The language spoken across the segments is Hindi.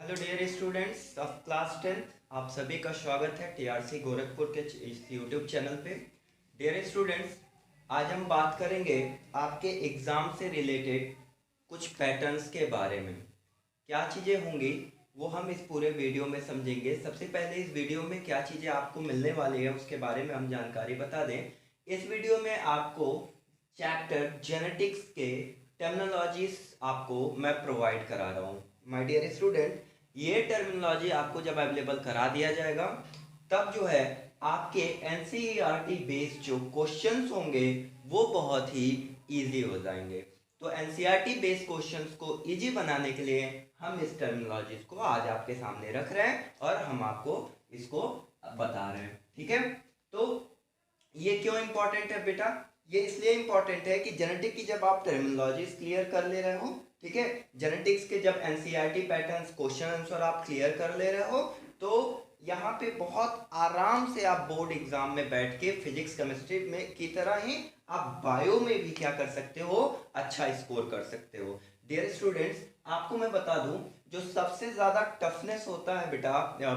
Hello dear students of class 10th, आप सभी का स्वागत है टीआरसी गोरखपुर के इस यूट्यूब चैनल पे। डियर स्टूडेंट्स, आज हम बात करेंगे आपके एग्ज़ाम से रिलेटेड कुछ पैटर्न्स के बारे में। क्या चीज़ें होंगी वो हम इस पूरे वीडियो में समझेंगे। सबसे पहले इस वीडियो में क्या चीज़ें आपको मिलने वाली है उसके बारे में हम जानकारी बता दें। इस वीडियो में आपको चैप्टर जेनेटिक्स के टर्मिनोलॉजीज आपको मैं प्रोवाइड करा रहा हूँ। माय डियर स्टूडेंट, ये टर्मिनोलॉजी आपको जब अवेलेबल करा दिया जाएगा तब जो है आपके एनसीईआरटी बेस्ड जो क्वेश्चंस होंगे वो बहुत ही इजी हो जाएंगे। तो एनसीईआरटी बेस्ड क्वेश्चंस को इजी बनाने के लिए हम इस टर्मिनोलॉजीज को आज आपके सामने रख रहे हैं और हम आपको इसको बता रहे हैं। ठीक है, तो ये क्यों इंपॉर्टेंट है बेटा? ये इसलिए इंपॉर्टेंट है कि जेनेटिक की जब आप टर्मिनोलॉजीज क्लियर कर ले रहे हो, ठीक है, जेनेटिक्स के जब एनसीईआरटी पैटर्न्स क्वेश्चन आंसर आप क्लियर कर ले रहे हो तो यहाँ पे बहुत आराम से आप बोर्ड एग्जाम में बैठ के फिजिक्स केमिस्ट्री में की तरह ही आप बायो में भी क्या कर सकते हो, अच्छा स्कोर कर सकते हो। डियर स्टूडेंट्स, आपको मैं बता दूं जो सबसे ज्यादा टफनेस होता है बेटा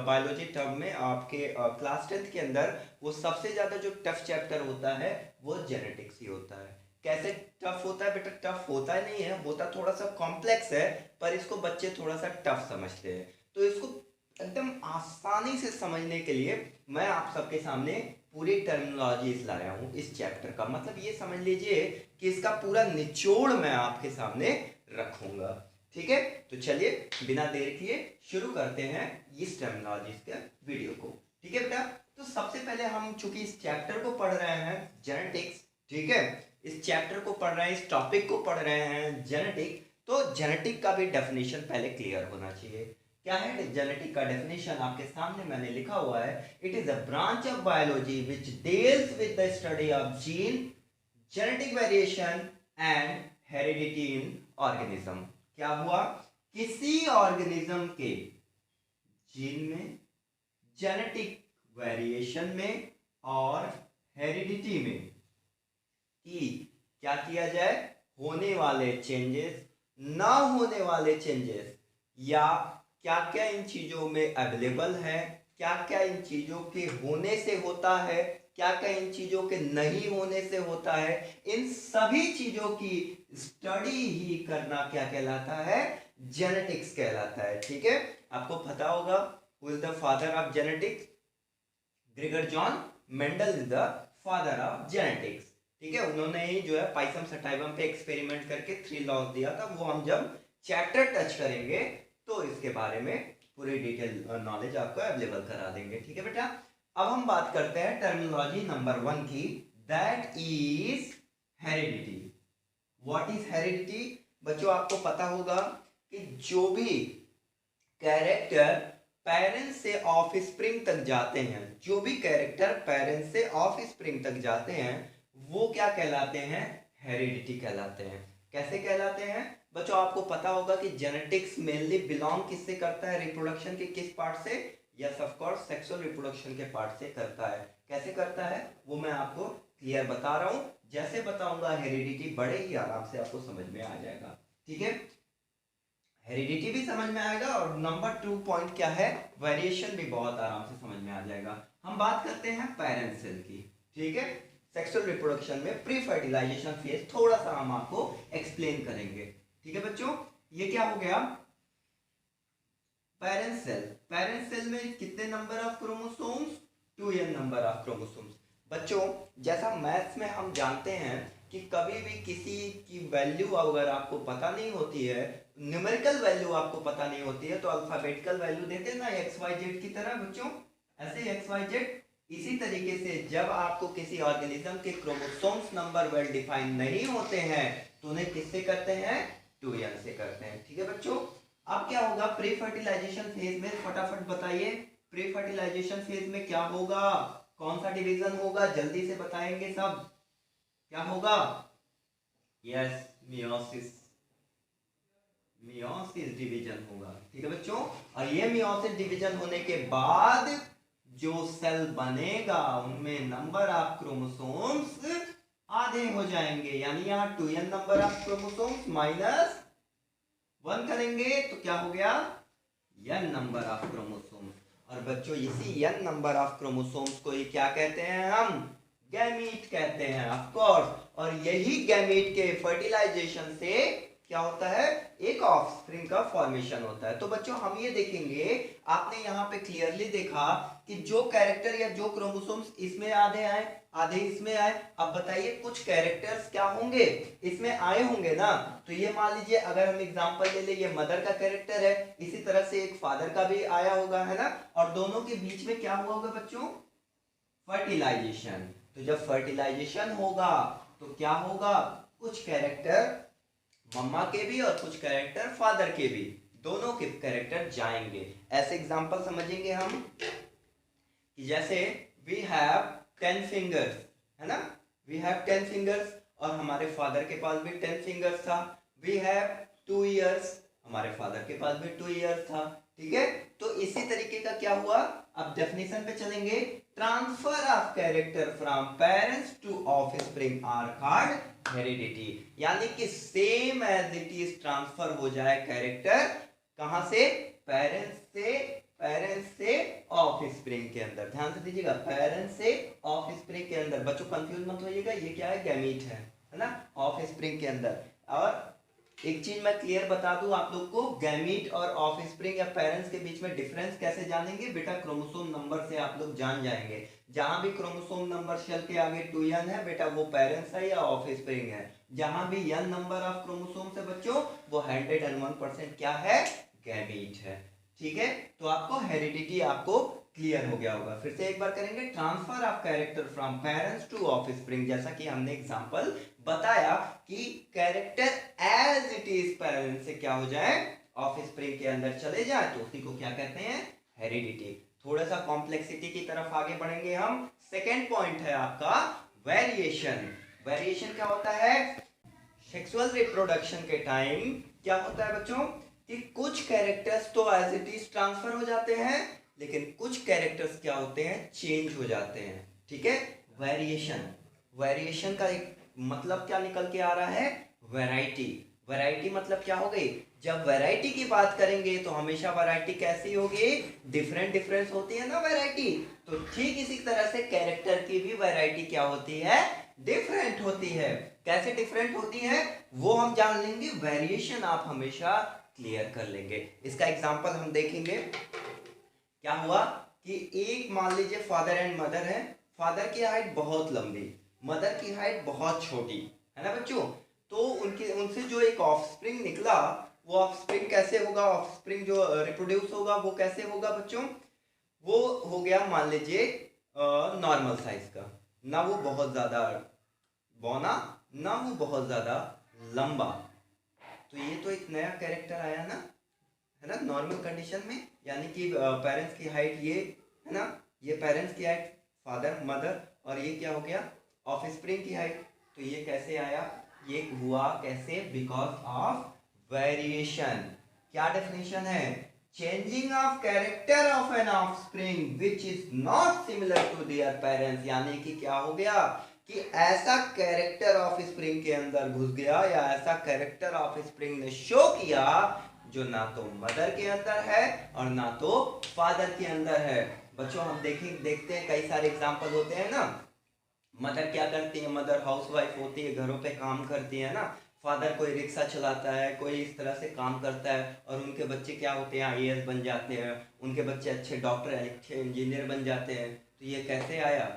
बायोलॉजी टर्म में आपके क्लास 10th के अंदर, वो सबसे ज्यादा जो टफ चैप्टर होता है वो जेनेटिक्स ही होता है। कैसे टफ होता है बेटा? टफ होता ही नहीं है, होता थोड़ा सा कॉम्प्लेक्स है, पर इसको बच्चे थोड़ा सा टफ समझते हैं। तो इसको एकदम आसानी से समझने के लिए मैं आप सबके सामने पूरी टर्मिनोलॉजीज लाया हूँ इस चैप्टर का। मतलब ये समझ लीजिए कि इसका पूरा निचोड़ मैं आपके सामने रखूंगा। ठीक है, तो चलिए बिना देर किए शुरू करते हैं इस टर्मिनोलॉजीज के वीडियो को। ठीक है बेटा, तो सबसे पहले हम चूंकि इस चैप्टर को पढ़ रहे हैं जेनेटिक्स, ठीक है, इस चैप्टर को पढ़ रहे हैं, इस टॉपिक को पढ़ रहे हैं जेनेटिक, तो जेनेटिक का भी डेफिनेशन पहले क्लियर होना चाहिए। क्या है जेनेटिक का डेफिनेशन? आपके सामने मैंने लिखा हुआ है, it is a branch of biology which deals with the study of gene, genetic variation and heredity in organism. क्या हुआ? किसी ऑर्गेनिज्म के जीन में, जेनेटिक वेरिएशन में और हेरिडिटी में कि क्या किया जाए, होने वाले चेंजेस, ना होने वाले चेंजेस, या क्या क्या इन चीजों में अवेलेबल है, क्या क्या इन चीजों के होने से होता है, क्या क्या इन चीजों के नहीं होने से होता है, इन सभी चीजों की स्टडी ही करना क्या कहलाता है? जेनेटिक्स कहलाता है। ठीक है, आपको पता होगा who is the father of genetics? Gregor John Mendel is the father of genetics. ठीक है, उन्होंने ही जो है पाइसम सटाइवम पे एक्सपेरिमेंट करके 3 लॉज दिया था। वो हम जब चैप्टर टच करेंगे तो इसके बारे में पूरी डिटेल नॉलेज आपको अवेलेबल करा देंगे। ठीक है बेटा, अब हम बात करते हैं टर्मिनोलॉजी नंबर 1 की, that is heredity. What is heredity? बच्चों आपको पता होगा कि जो भी कैरेक्टर पेरेंट्स से ऑफ स्प्रिंग तक जाते हैं, जो भी कैरेक्टर पेरेंट्स से ऑफ स्प्रिंग तक जाते हैं वो क्या कहलाते हैं? हेरिडिटी कहलाते हैं। कैसे कहलाते हैं बच्चों? आपको पता होगा कि जेनेटिक्स मेनली बिलोंग किससे करता है? रिप्रोडक्शन के किस पार्ट से? Yes of course, sexual reproduction के पार्ट से करता है। कैसे करता है वो मैं आपको क्लियर बता रहा हूं। जैसे बताऊंगा हेरिडिटी बड़े ही आराम से आपको समझ में आ जाएगा। ठीक है, हेरिडिटी भी समझ में आएगा और नंबर 2 पॉइंट क्या है, वेरिएशन भी बहुत आराम से समझ में आ जाएगा। हम बात करते हैं पेरेंट सेल की। ठीक है, सेक्सुअल रिप्रोडक्शन में प्री फर्टिलाइजेशन फेज थोड़ा सा हम आपको एक्सप्लेन करेंगे। ठीक है बच्चों, ये क्या हो गया? Parent cell. पेरेंट सेल में कितने number of chromosomes? 2n number of chromosomes. बच्चों जैसा मैथ्स में हम जानते हैं कि कभी भी किसी की वैल्यू अगर आपको पता नहीं होती है, न्यूमेरिकल वैल्यू आपको पता नहीं होती है, तो अल्फाबेटिकल वैल्यू देते हैं ना एक्स वाई जेड की तरह बच्चों, ऐसे एक्स वाई जेड। इसी तरीके से जब आपको किसी ऑर्गेनिज्म के क्रोमोसोम्स नंबर वेल डिफाइन नहीं होते हैं तो उन्हें किससे करते हैं? 2n से करते हैं। ठीक है बच्चों, अब क्या होगा प्री फर्टिलाइजेशन फेज में? फटाफट बताइए, प्री फर्टिलाइजेशन फेज में क्या होगा? कौन सा डिवीजन होगा? जल्दी से बताएंगे सब। क्या होगा? Yes, meiosis. मियोसिस डिवीजन होगा। ठीक है बच्चों, और ये मियोसिस डिवीजन होने के बाद जो सेल बनेगा उनमें नंबर ऑफ क्रोमोसोम्स आधे हो जाएंगे, यानी यहाँ 2n नंबर ऑफ क्रोमोसोम्स -1 करेंगे तो क्या हो गया? n number of chromosomes. और बच्चों इसी n नंबर ऑफ क्रोमोसोम्स को ही क्या कहते हैं हम? गैमीट कहते हैं ऑफ कोर्स। और यही गैमीट के फर्टिलाइजेशन से क्या होता है? एक ऑफस्प्रिंग का फॉर्मेशन होता है। तो बच्चों हम ये देखेंगे, आपने यहाँ पे क्लियरली देखा कि जो कैरेक्टर या जो क्रोमोसोम्स इसमें आधे आए आधे इसमें आए। अब बताइए कुछ कैरेक्टर्स क्या होंगे? इसमें आए होंगे ना। तो ये मान लीजिए अगर हम एग्जांपल ले ले, ये मदर का कैरेक्टर है, इसी तरह से एक फादर का भी आया होगा, है ना। और दोनों के बीच में क्या हुआ होगा बच्चों? फर्टिलाइजेशन। तो जब फर्टिलाइजेशन होगा तो क्या होगा? कुछ कैरेक्टर मम्मा के भी और कुछ कैरेक्टर फादर के भी, दोनों के कैरेक्टर जाएंगे। ऐसे एग्जांपल समझेंगे हम कि जैसे वी हैव 10 फिंगर्स, है ना। वी हैव 10 फिंगर्स और हमारे फादर के पास भी 10 फिंगर्स था। वी हैव 2 ईयर्स, हमारे फादर के पास भी 2 ईयर्स था। ठीक है, तो इसी तरीके का क्या हुआ? अब डेफिनेशन पे चलेंगे। Transfer of character from parents to offspring are called heredity. यानी कि same as it is transfer हो जाए कैरेक्टर, कहां से? पेरेंट्स से ऑफस्प्रिंग के अंदर। ध्यान से दीजिएगा, पेरेंट्स से ऑफस्प्रिंग के अंदर। बच्चों कंफ्यूज मत होइएगा, ये क्या है? गैमीट है ना, ऑफस्प्रिंग के अंदर। और एक चीज मैं क्लियर बता दूं आप लोग को, गैमीट और ऑफस्प्रिंग या पेरेंट्स के बीच में डिफरेंस कैसे जानेंगे बेटा? क्रोमोसोम नंबर से आप लोग जान जाएंगे। जहां भी क्रोमोसोम नंबर शेल के आगे 2n है बेटा, वो पेरेंट्स है या ऑफस्प्रिंग है। जहां भी n नंबर ऑफ क्रोमोसोम है बच्चों, वो 101% क्या है? गैमीट है। ठीक है, तो आपको हेरिडिटी आपको क्लियर हो गया होगा। फिर से एक बार करेंगे, transfer of character from parents to offspring. जैसा कि हमने एग्जांपल बताया कि character as it is parents से क्या हो जाए? ऑफस्प्रिंग के अंदर चले जाए, तो उसी को क्या कहते हैं? हेरिडिटी। थोड़ा सा कॉम्प्लेक्सिटी की तरफ आगे बढ़ेंगे हम। सेकेंड पॉइंट है आपका वेरिएशन। वेरिएशन क्या होता है? सेक्सुअल रिप्रोडक्शन के टाइम क्या होता है बच्चों कि कुछ कैरेक्टर्स तो एज इट इज ट्रांसफर हो जाते हैं, लेकिन कुछ कैरेक्टर्स क्या होते हैं? चेंज हो जाते हैं। ठीक है, वेरिएशन। वेरिएशन का एक मतलब क्या निकल के आ रहा है? वैरायटी। वैरायटी मतलब क्या हो गई? जब वैरायटी की बात करेंगे तो हमेशा वैरायटी कैसी होगी? डिफरेंट डिफरेंस होती है ना वैरायटी। तो ठीक इसी तरह से कैरेक्टर की भी वैरायटी क्या होती है? डिफरेंट होती है। कैसे डिफरेंट होती है वो हम जान लेंगे, वेरिएशन आप हमेशा क्लियर कर लेंगे। इसका एग्जांपल हम देखेंगे। क्या हुआ कि एक मान लीजिए फादर एंड मदर है। फादर की हाइट बहुत लंबी, मदर की हाइट बहुत छोटी, है ना बच्चों। तो उनसे जो एक ऑफस्प्रिंग निकला, वो ऑफस्प्रिंग कैसे होगा? ऑफस्प्रिंग जो रिप्रोड्यूस होगा वो कैसे होगा बच्चों? वो हो गया मान लीजिए नॉर्मल साइज का, ना वो बहुत ज्यादा बौना, ना वो बहुत ज्यादा लंबा। तो ये तो एक नया कैरेक्टर आया ना, है ना, नॉर्मल कंडीशन में। यानी कि पेरेंट्स की हाइट ये है ना, ये पेरेंट्स की हाइट फादर मदर, और ये क्या हो गया? ऑफस्प्रिंग की हाइट। तो ये कैसे आया? ये हुआ कैसे? Because of variation. क्या डेफिनेशन है? Changing of character of an offspring which is not similar to their parents. यानी कि क्या हो गया कि ऐसा कैरेक्टर ऑफ स्प्रिंग के अंदर घुस गया, या ऐसा कैरेक्टर ऑफ स्प्रिंग ने शो किया जो ना तो मदर के अंदर है और ना तो फादर के अंदर है। बच्चों हम देखते हैं कई सारे एग्जांपल होते हैं ना। मदर क्या करती है? मदर हाउसवाइफ होती है, घरों पे काम करती है ना। फादर कोई रिक्शा चलाता है, कोई इस तरह से काम करता है, और उनके बच्चे क्या होते हैं? आईएएस बन जाते हैं, उनके बच्चे अच्छे डॉक्टर, अच्छे इंजीनियर बन जाते हैं। तो ये कैसे आया?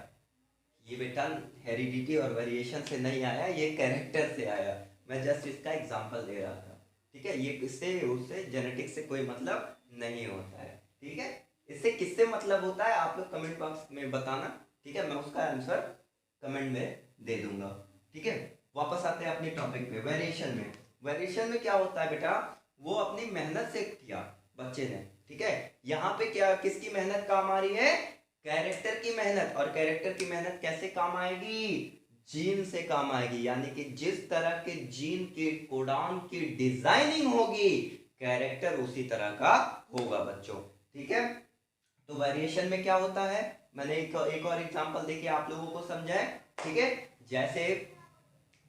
ये बेटा हेरिडिटी और वेरिएशन से नहीं आया, ये कैरेक्टर से आया। मैं जस्ट इसका एग्जांपल दे रहा था। ठीक है, ये इससे उससे जेनेटिक्स से कोई मतलब नहीं होता है। ठीक है, इससे किससे मतलब होता है आप लोग कमेंट बॉक्स में बताना। ठीक है, मैं उसका आंसर कमेंट में दे दूंगा। ठीक है, वापस आते हैं अपने टॉपिक पे। वेरिएशन में, वेरिएशन में क्या होता है बेटा? वो अपनी मेहनत से किया बच्चे ने। ठीक है, यहाँ पे क्या किसकी मेहनत काम आ रही है? कैरेक्टर की मेहनत। और कैरेक्टर की मेहनत कैसे काम आएगी? जीन से काम आएगी। यानी कि जिस तरह के जीन के कोडान की डिजाइनिंग होगी, कैरेक्टर उसी तरह का होगा बच्चों। ठीक है, तो वेरिएशन में क्या होता है? मैंने एक और एग्जांपल देके आप लोगों को समझाए। ठीक है, जैसे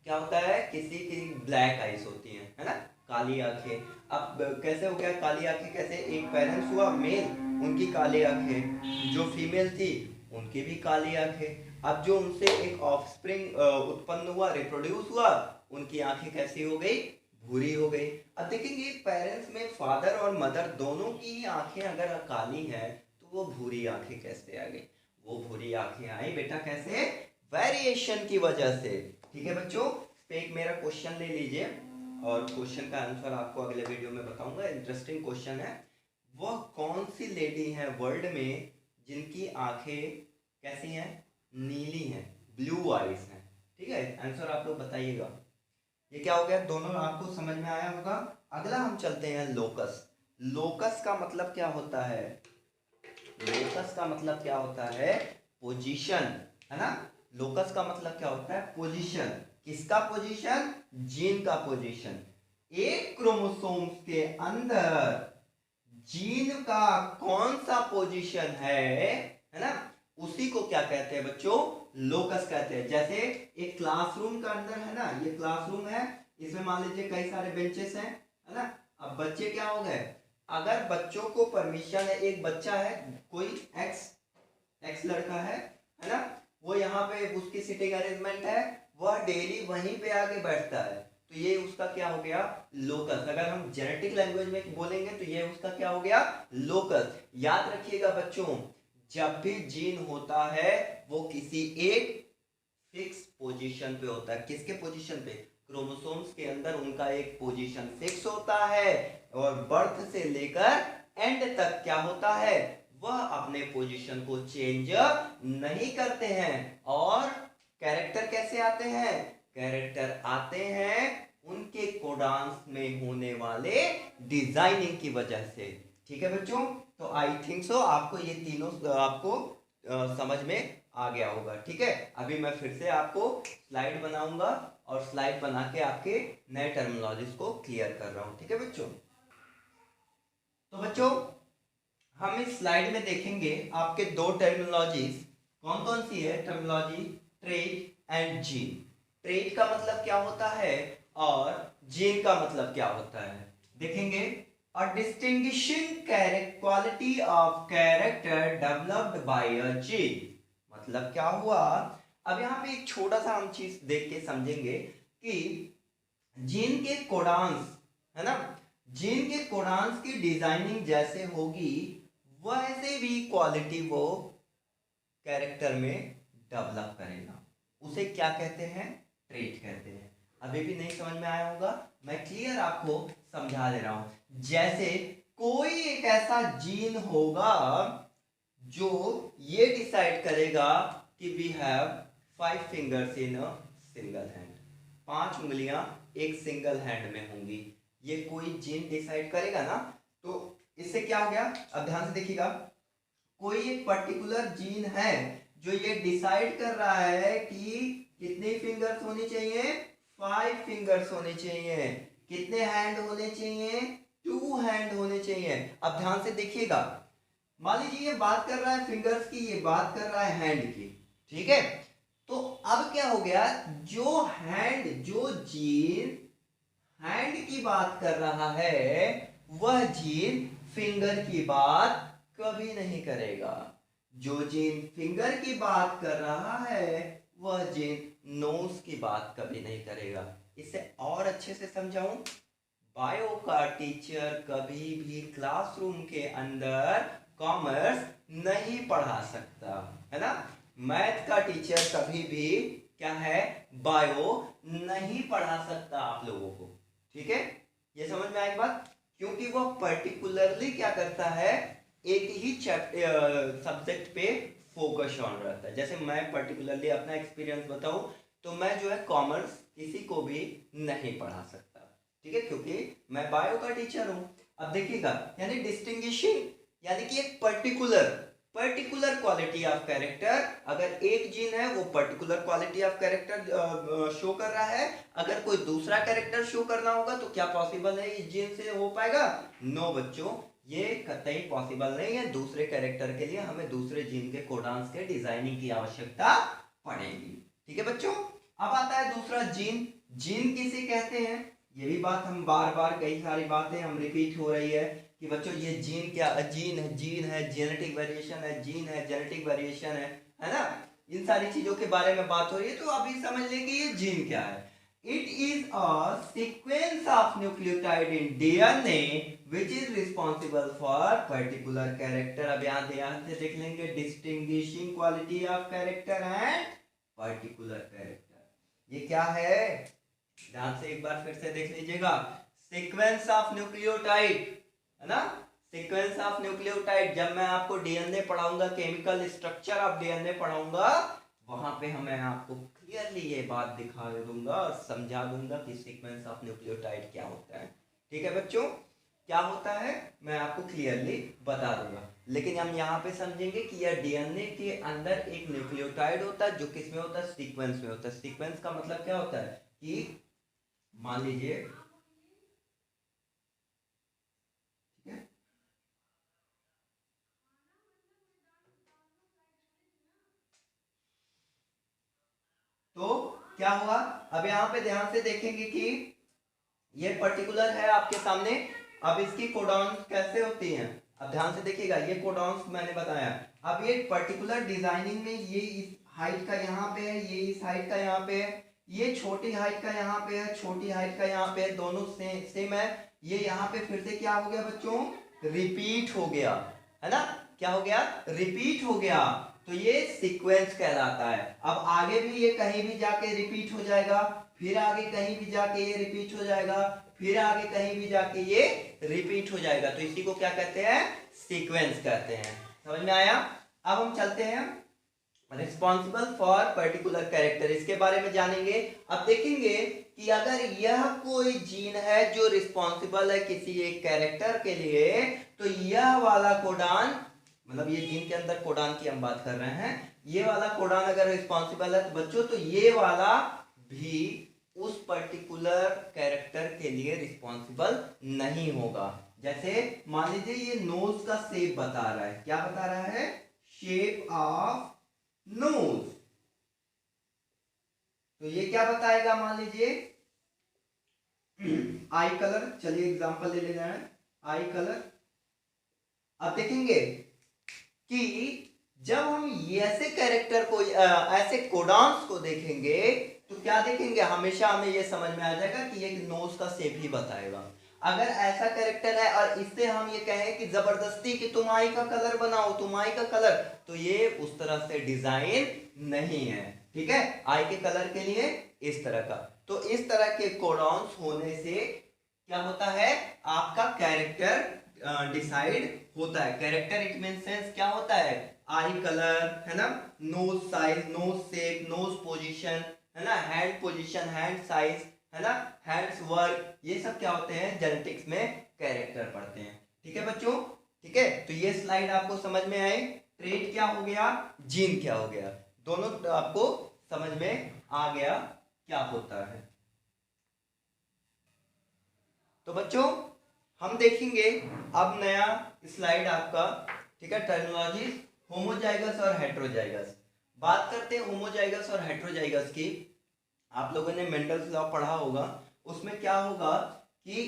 क्या होता है, किसी की ब्लैक आइज होती है ना, काली आंखें। अब कैसे हो गया काली आंखें? कैसे? एक पेरेंट्स हुआ मेल, उनकी काली आंखें, जो फीमेल थी उनकी भी काली आंखें। अब जो उनसे एक ऑफस्प्रिंग उत्पन्न हुआ, रिप्रोड्यूस हुआ, उनकी आंखें कैसी हो गई? भूरी हो गई। अब देखेंगे पेरेंट्स में फादर और मदर दोनों की ही आंखें अगर काली हैं तो वो भूरी आंखें कैसे आ गई? वो भूरी आंखें आई बेटा कैसे? वेरिएशन की वजह से। ठीक है बच्चों, पे एक मेरा क्वेश्चन ले लीजिए और क्वेश्चन का आंसर आपको अगले वीडियो में बताऊंगा। इंटरेस्टिंग क्वेश्चन है। वह कौन सी लेडी है वर्ल्ड में जिनकी आंखें कैसी हैं? नीली हैं, ब्लू आईज हैं। ठीक है, आंसर आप लोग बताइएगा। ये क्या हो गया? दोनों आपको समझ में आया होगा। अगला हम चलते हैं लोकस। लोकस का मतलब क्या होता है? लोकस का मतलब क्या होता है? पोजीशन, है ना। लोकस का मतलब क्या होता है? पोजीशन। किसका पोजीशन? जीन का पोजीशन। एक क्रोमोसोम्स के अंदर जीन का कौन सा पोजीशन है ना, उसी को क्या कहते हैं बच्चों? लोकस कहते हैं। जैसे एक क्लासरूम का अंदर है ना, ये क्लासरूम है, इसमें मान लीजिए कई सारे बेंचेस हैं, है ना। अब बच्चे क्या हो गए? अगर बच्चों को परमिशन है, एक बच्चा है कोई एक्स लड़का है ना, वो यहाँ पे उसकी सिटिंग अरेंजमेंट है, वह डेली वहीं पे आके बैठता है, तो ये उसका क्या हो गया? लोकस। अगर हम जेनेटिक लैंग्वेज में बोलेंगे तो ये उसका क्या हो गया? लोकस। याद रखिएगा बच्चों, जब भी जीन होता है वो किसी एक फिक्स पोजीशन पे होता है। किसके पोजीशन पे? क्रोमोसोम्स के अंदर उनका एक पोजीशन फिक्स होता है और बर्थ से लेकर एंड तक क्या होता है? वह अपने पोजीशन को चेंज नहीं करते हैं। और कैरेक्टर कैसे आते हैं? कैरेक्टर आते हैं उनके कोडांस में होने वाले डिजाइनिंग की वजह से। ठीक है बच्चों, तो आई थिंक सो आपको ये तीनों आपको समझ में आ गया होगा। ठीक है, अभी मैं फिर से आपको स्लाइड बनाऊंगा और स्लाइड बना के आपके नए टर्मिनोलॉजीज को क्लियर कर रहा हूं। ठीक है बच्चों, तो बच्चों हम इस स्लाइड में देखेंगे आपके दो टर्मिनोलॉजीज। कौन कौन सी है terminology? Trait and gene. Trait का मतलब क्या होता है और जीन का मतलब क्या होता है, देखेंगे। A distinguishing quality of character developed by a gene। मतलब क्या हुआ? अब यहाँ पे एक छोटा सा हम चीज देख के समझेंगे कि जीन के कोडांस, है ना, जीन के कोडांस की डिजाइनिंग जैसे होगी वैसे भी क्वालिटी वो कैरेक्टर में डेवलप करेगा। उसे क्या कहते हैं? ट्रेट कहते हैं। अभी भी नहीं समझ में आया होगा, मैं क्लियर आपको समझा दे रहा हूं। जैसे कोई एक ऐसा जीन होगा जो ये डिसाइड करेगा कि we have 5 fingers in a single hand, 5 उंगलियां एक सिंगल हैंड में होंगी। ये कोई जीन डिसाइड करेगा ना, तो इससे क्या हो गया? अब ध्यान से देखिएगा, कोई एक पर्टिकुलर जीन है जो ये डिसाइड कर रहा है कि कितनी फिंगर्स होनी चाहिए? 5 फिंगर्स होने चाहिए। कितने हैंड होने चाहिए? 2 हैंड होने चाहिए। अब ध्यान से देखिएगा, मान लीजिए ये बात कर रहा है फिंगर्स की, ये बात कर रहा है हैंड की। ठीक है, तो अब क्या हो गया? जो हैंड, जो जीन हैंड की बात कर रहा है वह जीन फिंगर की बात कभी नहीं करेगा। जो जीन फिंगर की बात कर रहा है वह जीन नोज की बात कभी नहीं करेगा। इसे और अच्छे से समझाऊं, बायो का टीचर कभी भी क्लासरूम के अंदर कॉमर्स नहीं पढ़ा सकता, है ना। मैथ का टीचर कभी भी क्या है? बायो नहीं पढ़ा सकता आप लोगों को। ठीक है, ये समझ में आई बात? क्योंकि वह पर्टिकुलरली क्या करता है? एक ही सब्जेक्ट पे फोकस ऑन रहता है। जैसे मैं पर्टिकुलरली अपना एक्सपीरियंस बताऊं तो मैं जो है कॉमर्स किसी को भी नहीं पढ़ा सकता। ठीक है, क्योंकि मैं बायो का टीचर हूं। अब देखिएगा, यानी डिस्टिंग्विशिंग, यानी कि एक पर्टिकुलर क्वालिटी ऑफ कैरेक्टर, अगर एक जीन है वो particular quality of character show कर रहा है, अगर कोई दूसरा कैरेक्टर शो करना होगा तो क्या पॉसिबल है इस जीन से हो पाएगा? नो बच्चों, ये कतई पॉसिबल नहीं है। दूसरे कैरेक्टर के लिए हमें दूसरे जीन के कोडांस के डिजाइनिंग की आवश्यकता पड़ेगी। ठीक है बच्चों, अब आता है दूसरा जीन। जीन किसे कहते हैं? ये भी बात हम बार बार, कई सारी बातें हम रिपीट हो रही है कि बच्चों ये जीन क्या, जीन है, जेनेटिक वेरिएशन है, जीन है, जेनेटिक वेरिएशन है ना, इन सारी चीजों के बारे में बात हो रही है। तो अभी समझ लें कि ये जीन क्या है। It is a sequence of nucleotide in DNA which is responsible for particular character. अब यहाँ ध्यान से देख लेंगे, distinguishing quality of character and particular character. ये क्या है, ध्यान से एक बार फिर से देख लीजिएगा। सीक्वेंस ऑफ न्यूक्लियोटाइड है ना, सीक्वेंस ऑफ न्यूक्लियोटाइड। जब मैं आपको डीएनए पढ़ाऊंगा, केमिकल स्ट्रक्चर ऑफ डीएनए पढ़ाऊंगा, वहां पे हमें आपको क्लियरली ये बात दिखा दूंगा और समझा दूंगा कि सीक्वेंस ऑफ न्यूक्लियोटाइड क्या होता है। ठीक है बच्चों, क्या होता है मैं आपको क्लियरली बता दूंगा। लेकिन हम यहाँ पे समझेंगे कि यह डीएनए के अंदर एक न्यूक्लियोटाइड होता है जो किसमें होता है, सीक्वेंस में होता है। सीक्वेंस का मतलब क्या होता है कि मान लीजिए, ठीक है, तो क्या हुआ, अब यहाँ पे ध्यान से देखेंगे कि ये पर्टिकुलर है आपके सामने। अब इसकी कोडॉन्स कैसे होती हैं, अब ध्यान से देखिएगा, ये कोडॉन्स मैंने बताया। अब ये पर्टिकुलर डिजाइनिंग में ये इस हाइट का यहाँ पे है, ये इस हाइट का यहाँ पे है, ये छोटी हाइट का यहाँ पे है, छोटी हाइट का यहाँ पे है, दोनों सेम है। ये यहाँ पे फिर से क्या हो गया बच्चों, रिपीट हो गया, है ना, क्या हो गया, रिपीट हो गया। तो ये सीक्वेंस कहलाता है। अब आगे भी ये कहीं भी जाके रिपीट हो जाएगा, फिर आगे कहीं भी जाके ये रिपीट हो जाएगा, फिर आगे कहीं भी जाके ये रिपीट हो जाएगा। तो इसी को क्या कहते हैं, सीक्वेंस कहते हैं। समझ में आया। अब हम चलते हैं रिस्पॉन्सिबल फॉर पर्टिकुलर कैरेक्टर, इसके बारे में जानेंगे। अब देखेंगे कि अगर यह कोई जीन है जो रिस्पॉन्सिबल है किसी एक कैरेक्टर के लिए, तो यह वाला कोडान, मतलब ये जीन के अंदर कोडान की हम बात कर रहे हैं, ये वाला कोडान अगर रिस्पॉन्सिबल है तो बच्चों, तो ये वाला भी उस पर्टिकुलर कैरेक्टर के लिए रिस्पॉन्सिबल नहीं होगा। जैसे मान लीजिए ये नोज का शेप बता रहा है, क्या बता रहा है, शेप ऑफ नोज, तो ये क्या बताएगा, मान लीजिए आई कलर, चलिए एग्जांपल ले लेना है, आई कलर। अब देखेंगे कि जब हम ऐसे कैरेक्टर को, ऐसे कोडांस को देखेंगे, तो क्या देखेंगे, हमेशा हमें यह समझ में आ जाएगा कि एक नोज का शेप ही बताएगा। अगर ऐसा कैरेक्टर है और इससे हम ये कहें कि जबरदस्ती कि तुम आई का कलर बनाओ, तुम आई का कलर, तो ये उस तरह से डिजाइन नहीं है। ठीक है, आई के कलर के लिए इस तरह का। तो इस तरह के कोडॉन्स होने से क्या होता है, आपका कैरेक्टर डिसाइड होता है। कैरेक्टर इट मीन सेंस क्या होता है, आई कलर, है ना, nose size, nose shape, nose position, है ना, हैंड पोजीशन, हैंड साइज, है ना, हैंड्स वर्क, ये सब क्या होते हैं, जेनेटिक्स में कैरेक्टर पढ़ते हैं। ठीक है बच्चों, ठीक है, तो ये स्लाइड आपको समझ में आई, ट्रेट क्या हो गया, जीन क्या हो गया, दोनों आपको समझ में आ गया क्या होता है। तो बच्चों हम देखेंगे अब नया स्लाइड आपका, ठीक है, टर्मिनोलॉजी होमोजाइगस और हेट्रोजाइगस। बात करते हैं होमोजाइगस और हेट्रोजाइगस की। आप लोगों ने मेंडल्स लॉ पढ़ा होगा, उसमें क्या होगा कि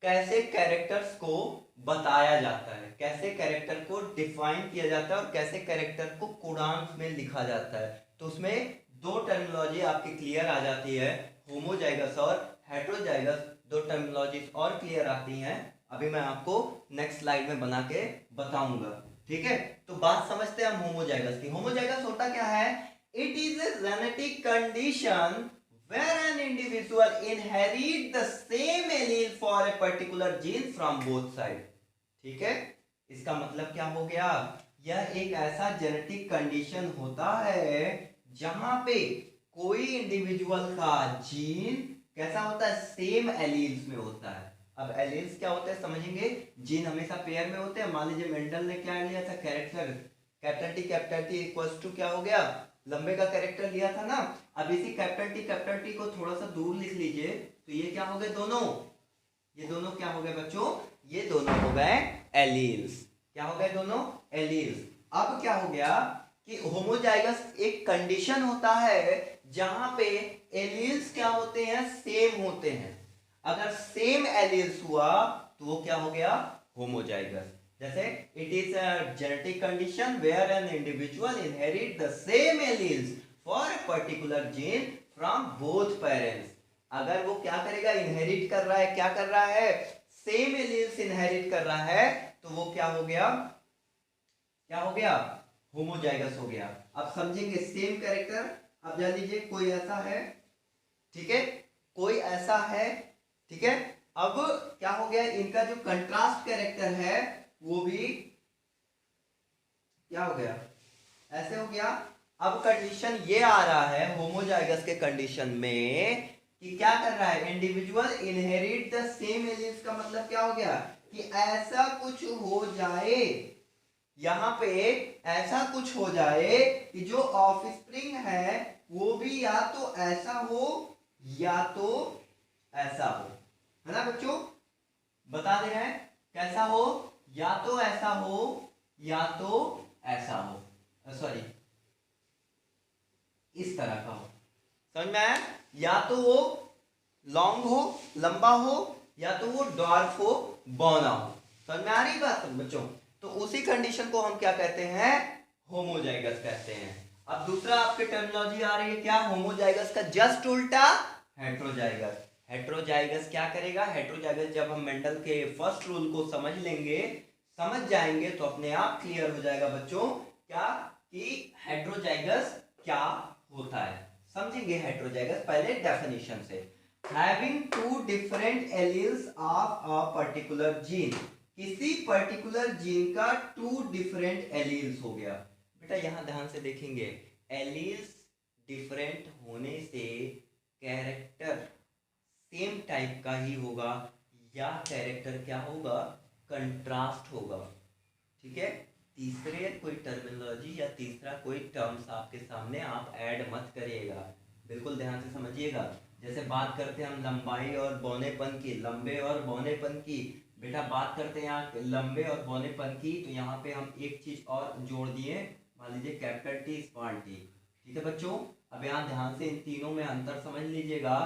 कैसे कैरेक्टर्स को बताया जाता है, कैसे कैरेक्टर को डिफाइन किया जाता है और कैसे कैरेक्टर को कोडान्स में लिखा जाता है। तो उसमें दो टर्मिनोलॉजी आपकी क्लियर आ जाती है, होमोजाइगस और हेट्रोजाइगस। दो टर्मिनोलॉजीज और क्लियर आती हैं, अभी मैं आपको नेक्स्ट स्लाइड में बना के बताऊंगा। ठीक है, तो बात समझते हैं हम होमोजाइगस की। होमोजाइगस होता क्या है, it is a genetic condition where an individual inherit the same allele for a particular gene from both sides। ठीक है, इसका मतलब क्या हो गया, यह एक ऐसा जेनेटिक कंडीशन होता है जहां पे कोई इंडिविजुअल का जीन कैसा होता है, सेम एलील्स में होता है। अब एलील्स क्या होते हैं समझेंगे, जीन हमेशा पेयर में होते हैं। मान लीजिए मेंडल ने क्या लिया था, character capital T equals to क्या हो गया, लंबे का कैरेक्टर लिया था ना। अब इसी कैपिटल टी को थोड़ा सा दूर लिख लीजिए, तो ये क्या हो गए दोनों, ये दोनों क्या हो गए बच्चों, ये दोनों हो गए एलील्स। क्या हो गए दोनों, एलील्स। अब क्या हो गया कि होमोजाइगस एक कंडीशन होता है जहां पे एलील्स क्या होते हैं, सेम होते हैं। अगर सेम एलील्स हुआ तो वो क्या हो गया, होमोजाइगस। जैसे it is a genetic condition where an individual inherit the same alleles for a particular gene from both parents. अगर वो क्या करेगा, इनहेरिट कर रहा है, क्या कर रहा है, सेम एलील्स इनहेरिट कर रहा है, तो वो क्या हो गया, क्या हो गया, होमोजाइगस हो गया। अब समझेंगे सेम कैरेक्टर। अब जान लीजिए कोई ऐसा है, ठीक है, कोई ऐसा है, ठीक है। अब क्या हो गया, इनका जो कंट्रास्ट कैरेक्टर है वो भी क्या हो गया, ऐसे हो गया। अब कंडीशन ये आ रहा है होमोजाइगस के कंडीशन में कि क्या कर रहा है, individual inherit the same alleles. का मतलब क्या हो गया कि ऐसा कुछ हो जाए, यहां पे ऐसा कुछ हो जाए कि जो ऑफस्प्रिंग है वो भी या तो ऐसा हो या तो ऐसा हो, है ना बच्चों, बता दे रहे हैं कैसा हो, या तो ऐसा हो या तो ऐसा हो, सॉरी इस तरह का हो। समझ में आया, या तो वो लॉन्ग हो, लंबा हो, या तो वो डॉर्फ हो, बौना हो। समझ में आ रही बात बच्चों, तो उसी कंडीशन को हम क्या कहते हैं, होमोजाइगस कहते हैं। अब दूसरा आपके टर्मिनोलॉजी आ रही है क्या, होमोजाइगस का जस्ट उल्टा हेट्रोजाइगस। हेट्रोजाइगस क्या करेगा, हेट्रोजाइगस जब हम मेंडल के फर्स्ट रूल को समझ लेंगे, समझ जाएंगे तो अपने आप क्लियर हो जाएगा बच्चों क्या कि हेट्रोजाइगस क्या होता है। समझेंगे हेट्रोजाइगस पहले डेफिनेशन से, having two different alleles of a particular gene, किसी पर्टिकुलर जीन का टू डिफरेंट एलील्स हो गया। बेटा यहां ध्यान से देखेंगे, एलील्स डिफरेंट होने से कैरेक्टर सेम टाइप का ही होगा या कैरेक्टर क्या होगा, कंट्रास्ट होगा। ठीक है, तीसरे कोई टर्मिनोलॉजी या तीसरा कोई टर्म्स आपके सामने आप ऐड मत करिएगा, बिल्कुल ध्यान से समझिएगा। जैसे बात करते हैं हम लंबाई और बौनेपन की, लंबे और बौनेपन की, बेटा बात करते हैं यहाँ लंबे और बौनेपन की, तो यहाँ पे हम एक चीज और जोड़ दिए, मान लीजिए कैपिटल टी स्मॉल टी। ठीक है बच्चों, अब यहाँ ध्यान से इन तीनों में अंतर समझ लीजिएगा।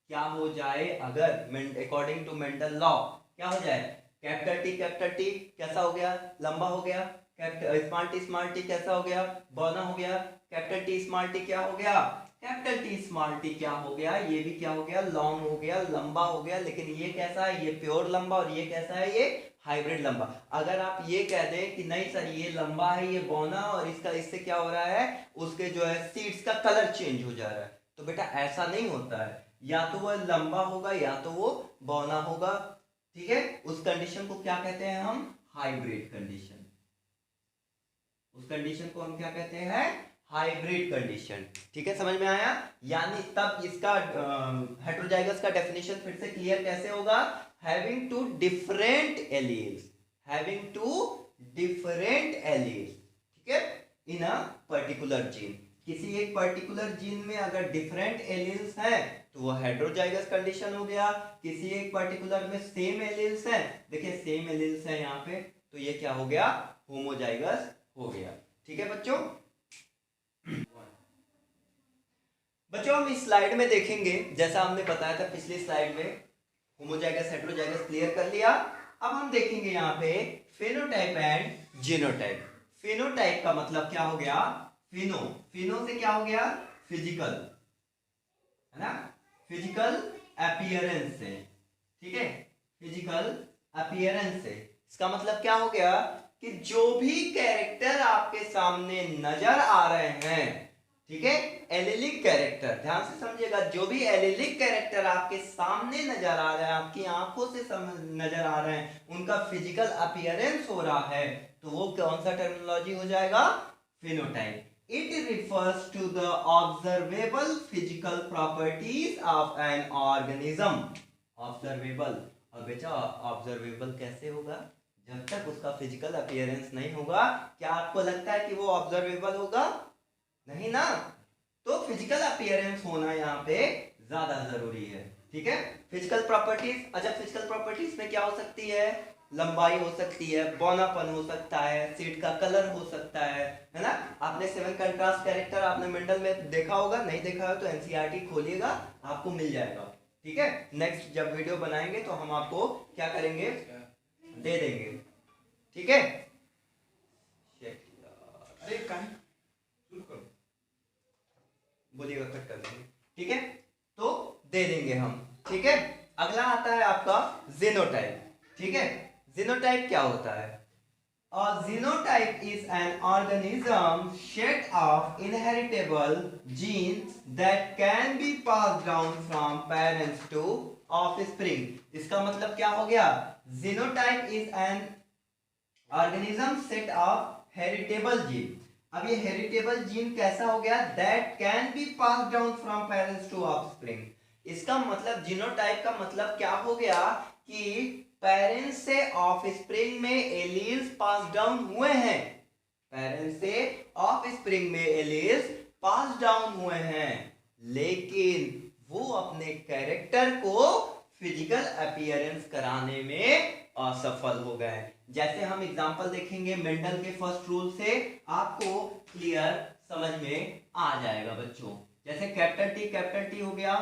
क्या हो जाए अगर अकॉर्डिंग टू मेंडल लॉ क्या हो जाए, कैपिटल टी कैसा हो गया, लंबा हो गया, स्मॉल टी कैसा हो गया, बौना हो गया, कैपिटल टी स्मॉल टी क्या हो गया, कैपिटल टी स्मॉल टी क्या हो गया, ये भी क्या हो गया, लॉन्ग हो गया, लंबा हो गया। लेकिन ये कैसा है, ये प्योर लंबा, और ये कैसा है, ये हाइब्रिड लंबा। अगर आप ये कह दें कि नहीं सर ये लंबा है, ये बौना, और इसका इससे क्या हो रहा है, उसके जो है सीड्स का कलर चेंज हो जा रहा है, तो बेटा ऐसा नहीं होता है, या तो वो लंबा होगा या तो वो बौना होगा। ठीक है, उस कंडीशन को क्या कहते हैं हम, हाइब्रिड कंडीशन। उस कंडीशन को हम क्या कहते हैं, हाइब्रिड कंडीशन। ठीक है, समझ में आया, यानी तब इसका हेट्रोजाइगस का डेफिनेशन फिर से क्लियर कैसे होगा, having two different alleles, having two different alleles, ठीक है, इन अ पर्टिकुलर जीन। किसी एक पर्टिकुलर जीन में अगर डिफरेंट एलील्स हैं तो वो हेट्रोजाइगस कंडीशन हो गया। किसी एक पर्टिकुलर में सेम एलील्स हैं, देखिए सेम एलील्स हैं यहाँ पे, तो ये क्या हो गया, होमोजाइगस हो गया। ठीक है बच्चों, बच्चों हम इस स्लाइड में देखेंगे, जैसा हमने बताया था पिछली स्लाइड में, होमोजाइगस हेट्रोजाइगस क्लियर कर लिया। अब हम देखेंगे यहाँ पे फेनोटाइप एंड जीनोटाइप। फेनोटाइप का मतलब क्या हो गया, फिनो, फिनो से क्या हो गया, फिजिकल, है ना, फिजिकल अपीयरेंस से। ठीक है, फिजिकल अपीयरेंस से, इसका मतलब क्या हो गया कि जो भी कैरेक्टर आपके सामने नजर आ रहे हैं, ठीक है, एलिलिक कैरेक्टर, ध्यान से समझिएगा, जो भी एलिलिक कैरेक्टर आपके सामने नजर आ रहे हैं, आपकी आंखों से नजर आ रहे हैं, उनका फिजिकल अपीयरेंस हो रहा है, तो वो कौन सा टर्मिनोलॉजी हो जाएगा, phenotype. It refers to the observable physical properties of an organism. Observable, और बेटा ऑब्जर्वेबल कैसे होगा, जब तक उसका फिजिकल अपीयरेंस नहीं होगा। क्या आपको लगता है कि वो ऑब्जर्वेबल होगा, नहीं ना, तो फिजिकल अपीयरेंस होना यहाँ पे ज्यादा जरूरी है। ठीक है, फिजिकल प्रॉपर्टीज, अच्छा फिजिकल प्रॉपर्टीज में क्या हो सकती है, लंबाई हो सकती है, बौनापन हो सकता है, सीड का कलर हो सकता है ना। आपने सेवन कंट्रास्ट कैरेक्टर आपने मेंडल में देखा होगा, नहीं देखा हो तो एनसीईआरटी खोलिएगा, आपको मिल जाएगा। ठीक है, नेक्स्ट जब वीडियो बनाएंगे तो हम आपको क्या करेंगे, दे देंगे। ठीक है, अरे बोलिएगा, कट कर देंगे। ठीक है, तो दे देंगे हम। ठीक है, अगला आता है आपका जीनोटाइप। ठीक है, जीनोटाइप क्या होता है? A genotype is an organism set of inheritable genes that can be passed down from parents to offspring। इसका मतलब क्या हो गया? Genotype is an organism set of heritable gene। अब ये हेरिटेबल जीन कैसा हो गया? That can be passed down from parents to offspring। इसका मतलब जीनोटाइप का मतलब क्या हो गया कि पेरेंट्स से ऑफस्प्रिंग में एलील्स पास डाउन हुए हैं, पेरेंट्स से ऑफस्प्रिंग में एलील्स पास डाउन हुए हैं, लेकिन वो अपने कैरेक्टर को फिजिकल अपीयरेंस कराने में असफल हो गए। जैसे हम एग्जांपल देखेंगे मेंडल के फर्स्ट रूल से, आपको क्लियर समझ में आ जाएगा बच्चों। जैसे कैपिटल टी हो गया,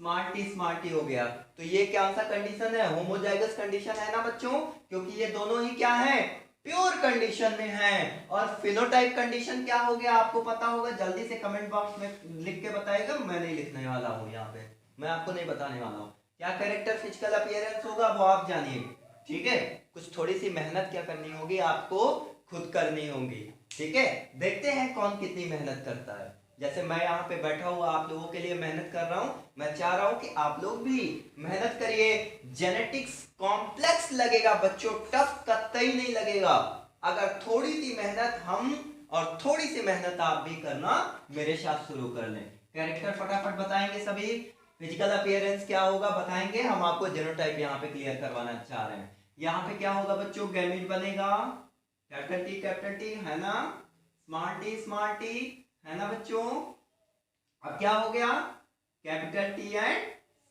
स्मॉल टी हो गया, तो ये क्या सा कंडीशन है? होमोजाइगस कंडीशन है ना बच्चों, क्योंकि ये दोनों ही क्या है? प्योर कंडीशन में है। और फिनोटाइप कंडीशन क्या हो गया? आपको पता होगा, जल्दी से कमेंट बॉक्स में लिख के बताएगा। मैं नहीं लिखने वाला हूँ यहाँ पे, मैं आपको नहीं बताने वाला हूँ क्या कैरेक्टर फिजिकल अपीयरेंस होगा, वो आप जानिए। ठीक है, कुछ थोड़ी सी मेहनत क्या करनी होगी, आपको खुद करनी होगी। ठीक है, देखते हैं कौन कितनी मेहनत करता है। जैसे मैं यहाँ पे बैठा हुआ आप लोगों के लिए मेहनत कर रहा हूँ, मैं चाह रहा हूँ कि आप लोग भी मेहनत करिए। जेनेटिक्स कॉम्प्लेक्स लगेगा बच्चों, टफ कतई नहीं लगेगा अगर थोड़ी सी मेहनत हम और थोड़ी सी मेहनत आप भी करना मेरे साथ शुरू कर लें। कैरेक्टर फटाफट बताएंगे सभी, फिजिकल अपीयरेंस क्या होगा बताएंगे, हम आपको जीनोटाइप यहाँ पे क्लियर करवाना चाह रहे हैं। यहाँ पे क्या होगा बच्चों? गैमेट बनेगा, कैपिटल टी है ना, स्मॉल टी है ना बच्चों। अब क्या हो गया? Capital T and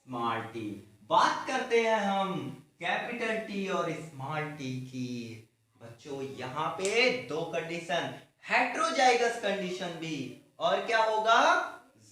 small T. बात करते हैं हम कैपिटल टी और स्मॉल टी की। बच्चों यहाँ पे दो कंडीशन, हेट्रोजाइगस कंडीशन भी और क्या होगा?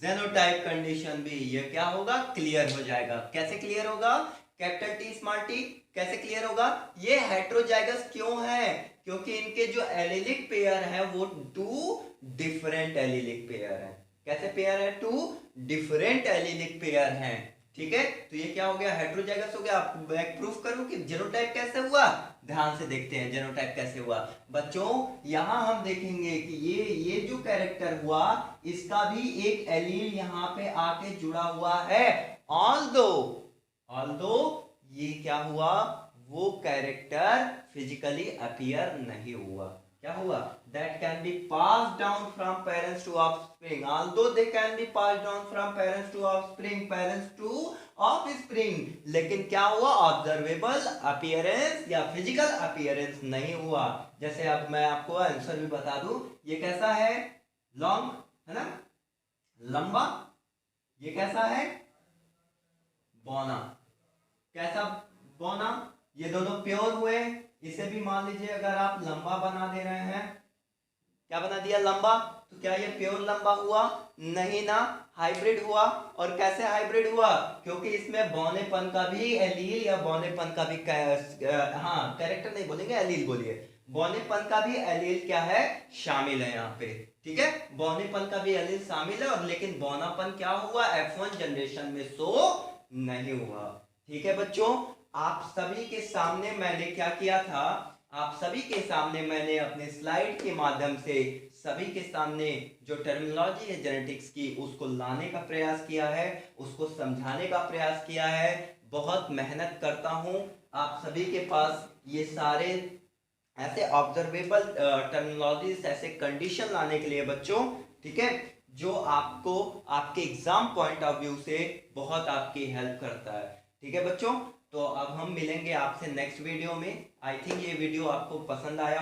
जेनोटाइप कंडीशन भी। ये क्या होगा? क्लियर हो जाएगा। कैसे क्लियर होगा? कैपिटल टी स्मॉल टी कैसे क्लियर होगा? ये हेट्रोजाइगस क्यों है? क्योंकि इनके जो एलिलिक पेयर है वो टू डिफरेंट एलिलिक पेयर है। कैसे पेयर है? टू डिफरेंट एलिलिक पेयर हैं। ठीक है, तो ये क्या हो गया? हेट्रोजाइगस हो गया। मैं प्रूफ करूं कि जीनोटाइप कैसे हुआ? ध्यान से देखते हैं जीनोटाइप कैसे हुआ। बच्चों यहां हम देखेंगे कि ये जो कैरेक्टर हुआ इसका भी एक एलील यहां पे आके जुड़ा हुआ है। ऑल्दो ये क्या हुआ? वो कैरेक्टर फिजिकली अपीयर नहीं हुआ। क्या हुआ? That can be passed down from parents to offspring. Although they can be passed down from parents to offspring, parents to offspring, लेकिन क्या हुआ? ऑब्जर्वेबल अपीयरेंस या फिजिकल अपीयरेंस नहीं हुआ। जैसे अब मैं आपको आंसर भी बता दूं, ये कैसा है? लॉन्ग है ना, लंबा। ये कैसा है? बौना। कैसा? बौना। ये दोनों प्योर हुए। इसे भी मान लीजिए अगर आप लंबा बना दे रहे हैं, क्या बना दिया? लंबा। तो क्या ये प्योर लंबा हुआ? नहीं ना, हाइब्रिड हुआ। और कैसे हाइब्रिड हुआ? क्योंकि इसमें बौनेपन का भी एलील या बौनेपन का भी हाँ कैरेक्टर नहीं बोलेंगे, एलील बोलिए। बौनेपन का भी एलील क्या है? शामिल है यहाँ पे। ठीक है, बौनेपन का भी एलील शामिल है। और लेकिन बौनापन क्या हुआ? F1 जनरेशन में शो नहीं हुआ। ठीक है बच्चों, आप सभी के सामने मैंने क्या किया था? आप सभी के सामने मैंने अपने स्लाइड के माध्यम से सभी के सामने जो टर्मिनोलॉजी है जेनेटिक्स की उसको लाने का प्रयास किया है, उसको समझाने का प्रयास किया है। बहुत मेहनत करता हूं आप सभी के पास ये सारे ऐसे ऑब्जर्वेबल टर्मिनोलॉजीज, ऐसे कंडीशन लाने के लिए बच्चों। ठीक है, जो आपको आपके एग्जाम पॉइंट ऑफ व्यू से बहुत आपकी हेल्प करता है। ठीक है बच्चों, तो अब हम मिलेंगे आपसे नेक्स्ट वीडियो में। आई थिंक ये वीडियो आपको पसंद आया।